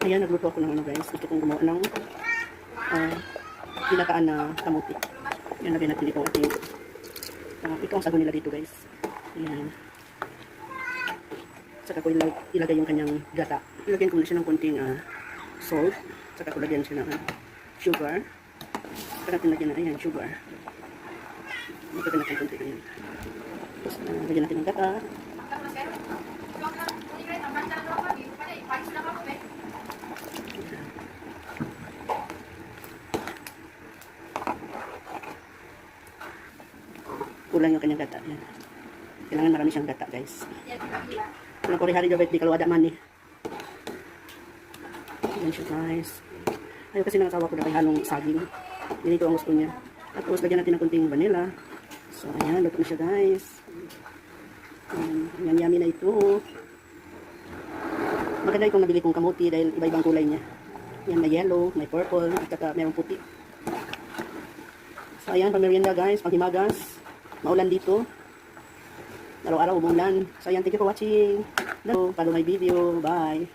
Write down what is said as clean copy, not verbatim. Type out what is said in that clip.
Ayan, nagluto ako ng ano guys. Gusto kong gumawa ng pinakaan na kamuti. Yan, lagyan natin ito ating ito ang sago nila dito guys. Ayan. Saka ko ilagay yung kanyang gata. Ilagyan ko muna siya ng konting salt. Saka ko lagyan siya ng sugar. Saka natin lagyan na, ayan, sugar. Lagyan natin konti ganyan. Tapos lagyan natin ng gata. Kulang yung kanyang gata. Yan. Kailangan marami siyang gata guys. Kung ako hari gabit di kalau ada mani. Yan siya guys. Ayaw kasi nangasawa ko na kay halong saging. Ganito ang gusto niya. Tapos lagyan natin ng kunting vanilla. So ayan, luto na siya guys. Yan, yummy na ito. Maganda itong nabili kong kamuti dahil iba-ibang kulay niya. Yan, may yellow, may purple, at saka mayroong puti. So ayan, pamerienda guys, panghimagas. Maulan dito. Araw-araw umulan. So ayan, thank you for watching. Follow my video. Bye.